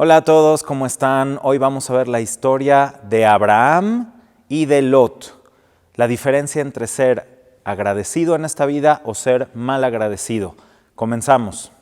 Hola a todos, ¿cómo están? Hoy vamos a ver la historia de Abraham y de Lot. La diferencia entre ser agradecido en esta vida o ser mal agradecido. Comenzamos.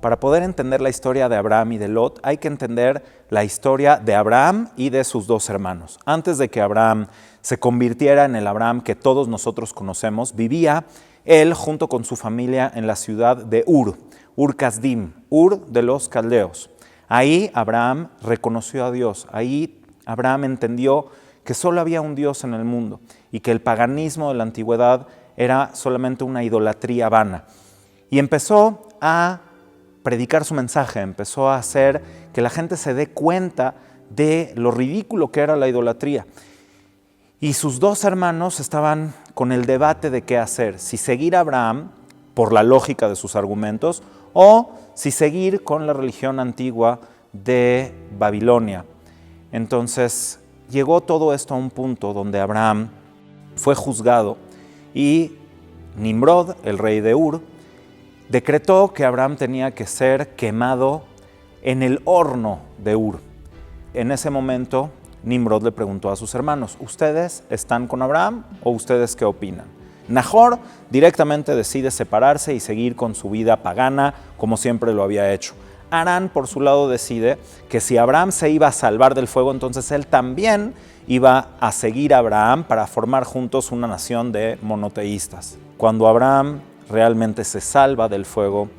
Para poder entender la historia de Abraham y de Lot, hay que entender la historia de Abraham y de sus dos hermanos. Antes de que Abraham se convirtiera en el Abraham que todos nosotros conocemos, vivía él junto con su familia en la ciudad de Ur Kasdim, Ur de los caldeos. Ahí Abraham reconoció a Dios, ahí Abraham entendió que solo había un Dios en el mundo y que el paganismo de la antigüedad era solamente una idolatría vana. Y empezó a predicar su mensaje, empezó a hacer que la gente se dé cuenta de lo ridículo que era la idolatría. Y sus dos hermanos estaban con el debate de qué hacer, si seguir a Abraham por la lógica de sus argumentos o si seguir con la religión antigua de Babilonia. Entonces llegó todo esto a un punto donde Abraham fue juzgado y Nimrod, el rey de Ur, decretó que Abraham tenía que ser quemado en el horno de Ur. En ese momento Nimrod le preguntó a sus hermanos, ¿ustedes están con Abraham o ustedes qué opinan? Nahor directamente decide separarse y seguir con su vida pagana como siempre lo había hecho. Harán, por su lado, decide que si Abraham se iba a salvar del fuego, entonces él también iba a seguir a Abraham para formar juntos una nación de monoteístas. Cuando Abraham realmente se salva del fuego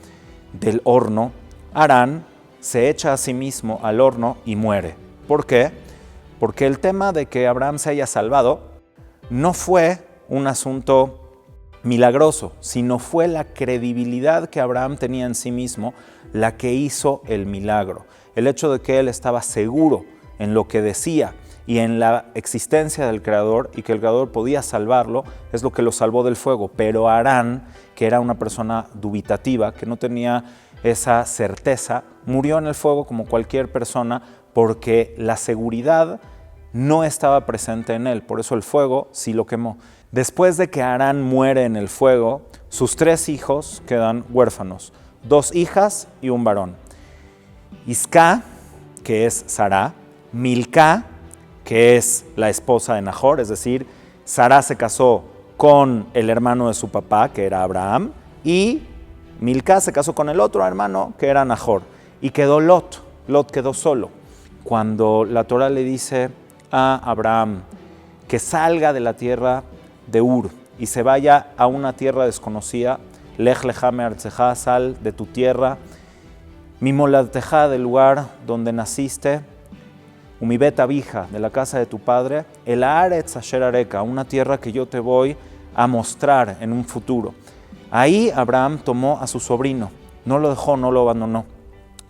del horno, Harán se echa a sí mismo al horno y muere. ¿Por qué? Porque el tema de que Abraham se haya salvado no fue un asunto milagroso, sino fue la credibilidad que Abraham tenía en sí mismo la que hizo el milagro. El hecho de que él estaba seguro en lo que decía y en la existencia del Creador y que el Creador podía salvarlo es lo que lo salvó del fuego. Pero Harán, que era una persona dubitativa, que no tenía esa certeza, murió en el fuego como cualquier persona porque la seguridad no estaba presente en él, por eso el fuego sí lo quemó. Después de que Harán muere en el fuego, sus tres hijos quedan huérfanos, 2 hijas y un varón. Isca, que es Sará, Milca, que es la esposa de Nahor, es decir, Sará se casó con el hermano de su papá, que era Abraham, y Milca se casó con el otro hermano, que era Nahor, y quedó Lot. Lot quedó solo. Cuando la Torah le dice a Abraham que salga de la tierra de Ur y se vaya a una tierra desconocida, Lech lecha me'artzeja, sal de tu tierra, mimoladteja, del lugar donde naciste, umibet abija, de la casa de tu padre, el haaretz asher areka, una tierra que yo te voy a mostrar en un futuro. Ahí Abraham tomó a su sobrino, no lo dejó, no lo abandonó.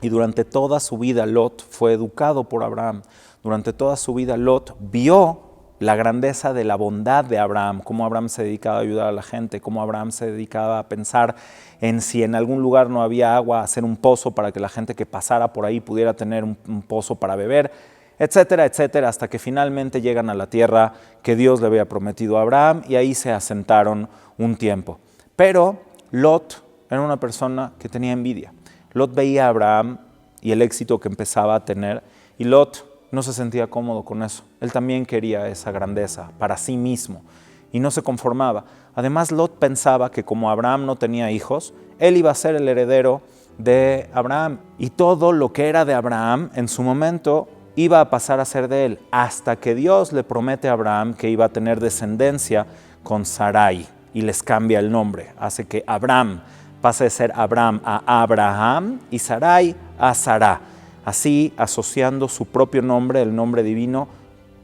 Y durante toda su vida Lot fue educado por Abraham. Durante toda su vida Lot vio la grandeza de la bondad de Abraham, cómo Abraham se dedicaba a ayudar a la gente, cómo Abraham se dedicaba a pensar en si en algún lugar no había agua, hacer un pozo para que la gente que pasara por ahí pudiera tener un pozo para beber, etcétera, etcétera, hasta que finalmente llegan a la tierra que Dios le había prometido a Abraham y ahí se asentaron un tiempo. Pero Lot era una persona que tenía envidia. Lot veía a Abraham y el éxito que empezaba a tener y Lot no se sentía cómodo con eso. Él también quería esa grandeza para sí mismo y no se conformaba. Además, Lot pensaba que como Abraham no tenía hijos, él iba a ser el heredero de Abraham y todo lo que era de Abraham en su momento iba a pasar a ser de él, hasta que Dios le promete a Abraham que iba a tener descendencia con Sarai y les cambia el nombre. Hace que Abraham pasa de ser Abraham a Abraham y Sarai a Sará, así asociando su propio nombre, el nombre divino,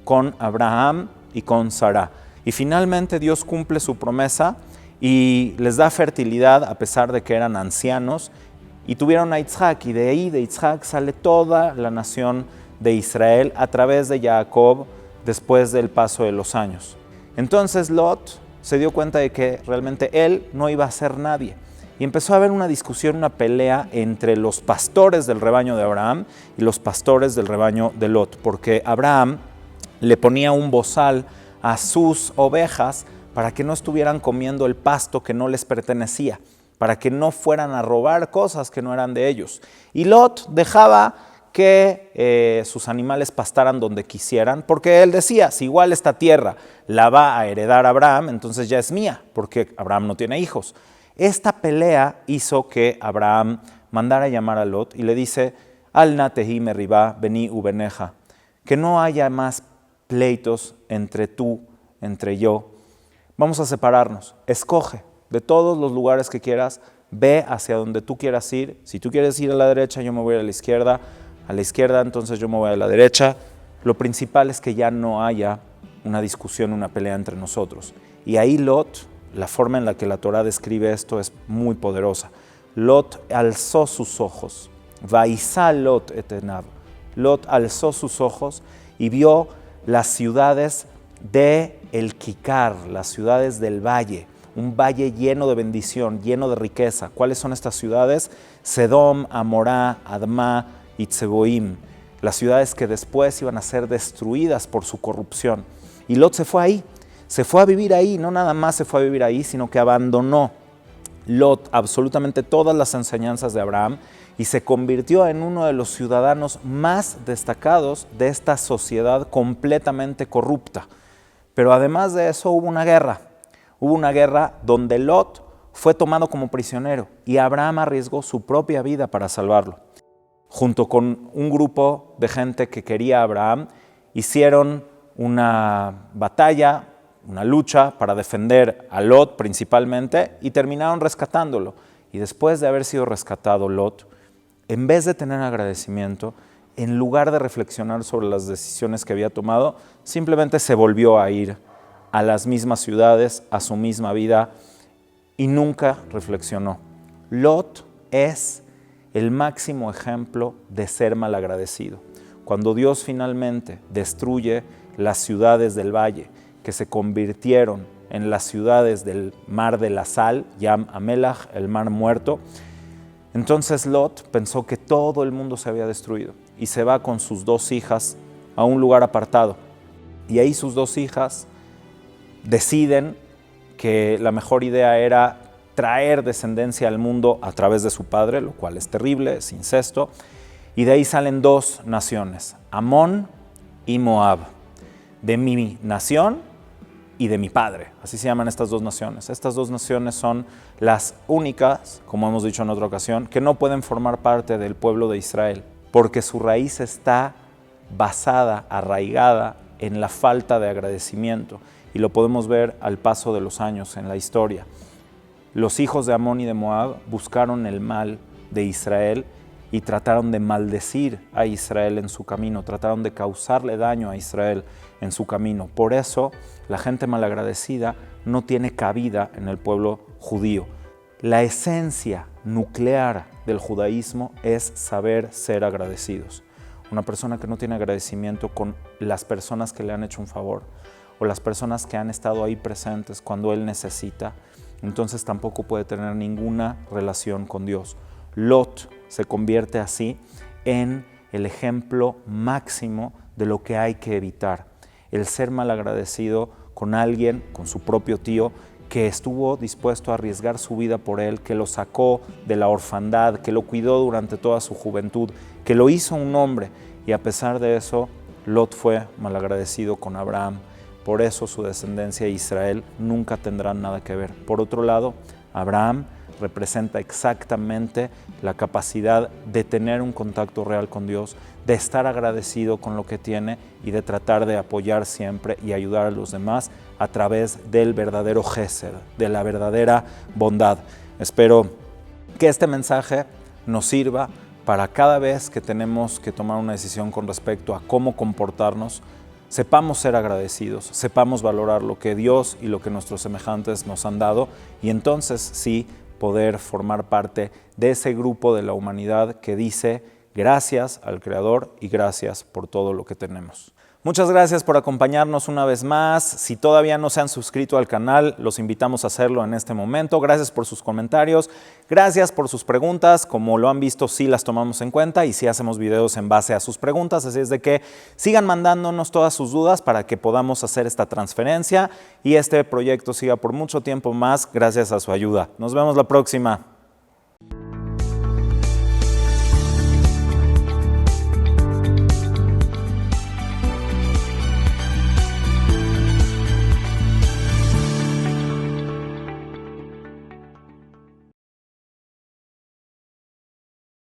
con Abraham y con Sará. Y finalmente Dios cumple su promesa y les da fertilidad a pesar de que eran ancianos y tuvieron a Isaac, y de ahí de Isaac sale toda la nación de Israel a través de Jacob después del paso de los años. Entonces Lot se dio cuenta de que realmente él no iba a ser nadie. Y empezó a haber una discusión, una pelea entre los pastores del rebaño de Abraham y los pastores del rebaño de Lot, porque Abraham le ponía un bozal a sus ovejas para que no estuvieran comiendo el pasto que no les pertenecía. para que no fueran a robar cosas que no eran de ellos. Y Lot dejaba que sus animales pastaran donde quisieran, porque él decía, si igual esta tierra la va a heredar Abraham, entonces ya es mía, porque Abraham no tiene hijos. Esta pelea hizo que Abraham mandara a llamar a Lot y le dice, Al natehi meribá beni ubeneja, que no haya más pleitos entre tú, entre yo. Vamos a separarnos, escoge de todos los lugares que quieras, ve hacia donde tú quieras ir. Si tú quieres ir a la derecha, yo me voy a la izquierda entonces yo me voy a la derecha. Lo principal es que ya no haya una discusión, una pelea entre nosotros. Y ahí Lot, la forma en la que la Torá describe esto es muy poderosa. Lot alzó sus ojos, vaisá Lot et enav. Lot alzó sus ojos y vio las ciudades de el Kikar, las ciudades del valle, un valle lleno de bendición, lleno de riqueza. ¿Cuáles son estas ciudades? Sedom, Amorá, Admá y Tseboim, las ciudades que después iban a ser destruidas por su corrupción. Y Lot se fue ahí, se fue a vivir ahí, no nada más se fue a vivir ahí, sino que abandonó Lot absolutamente todas las enseñanzas de Abraham y se convirtió en uno de los ciudadanos más destacados de esta sociedad completamente corrupta. Pero además de eso hubo una guerra donde Lot fue tomado como prisionero y Abraham arriesgó su propia vida para salvarlo. Junto con un grupo de gente que quería a Abraham, hicieron una batalla, una lucha para defender a Lot principalmente y terminaron rescatándolo. Y después de haber sido rescatado Lot, en vez de tener agradecimiento, en lugar de reflexionar sobre las decisiones que había tomado, simplemente se volvió a ir a las mismas ciudades, a su misma vida y nunca reflexionó. Lot es el máximo ejemplo de ser malagradecido. Cuando Dios finalmente destruye las ciudades del valle, que se convirtieron en las ciudades del mar de la sal, Yam Amelach, el mar muerto, entonces Lot pensó que todo el mundo se había destruido y se va con sus 2 hijas a un lugar apartado. Y ahí sus 2 hijas deciden que la mejor idea era traer descendencia al mundo a través de su padre, lo cual es terrible, es incesto. Y de ahí salen 2 naciones, Amón y Moab, de mi nación y de mi padre. Así se llaman estas 2 naciones. Estas 2 naciones son las únicas, como hemos dicho en otra ocasión, que no pueden formar parte del pueblo de Israel, porque su raíz está basada, arraigada en la falta de agradecimiento. Y lo podemos ver al paso de los años en la historia. Los hijos de Amón y de Moab buscaron el mal de Israel y trataron de maldecir a Israel en su camino, trataron de causarle daño a Israel en su camino. Por eso, la gente malagradecida no tiene cabida en el pueblo judío. La esencia nuclear del judaísmo es saber ser agradecidos. Una persona que no tiene agradecimiento con las personas que le han hecho un favor o las personas que han estado ahí presentes cuando él necesita, entonces tampoco puede tener ninguna relación con Dios. Lot se convierte así en el ejemplo máximo de lo que hay que evitar. El ser malagradecido con alguien, con su propio tío, que estuvo dispuesto a arriesgar su vida por él, que lo sacó de la orfandad, que lo cuidó durante toda su juventud, que lo hizo un hombre. Y a pesar de eso, Lot fue malagradecido con Abraham. Por eso su descendencia Israel nunca tendrá nada que ver. Por otro lado, Abraham representa exactamente la capacidad de tener un contacto real con Dios, de estar agradecido con lo que tiene y de tratar de apoyar siempre y ayudar a los demás a través del verdadero Gesed, de la verdadera bondad. Espero que este mensaje nos sirva para cada vez que tenemos que tomar una decisión con respecto a cómo comportarnos, sepamos ser agradecidos, sepamos valorar lo que Dios y lo que nuestros semejantes nos han dado y entonces sí poder formar parte de ese grupo de la humanidad que dice gracias al Creador y gracias por todo lo que tenemos. Muchas gracias por acompañarnos una vez más. Si todavía no se han suscrito al canal, los invitamos a hacerlo en este momento. Gracias por sus comentarios, gracias por sus preguntas. Como lo han visto, sí las tomamos en cuenta y sí hacemos videos en base a sus preguntas. Así es de que sigan mandándonos todas sus dudas para que podamos hacer esta transferencia y este proyecto siga por mucho tiempo más gracias a su ayuda. Nos vemos la próxima.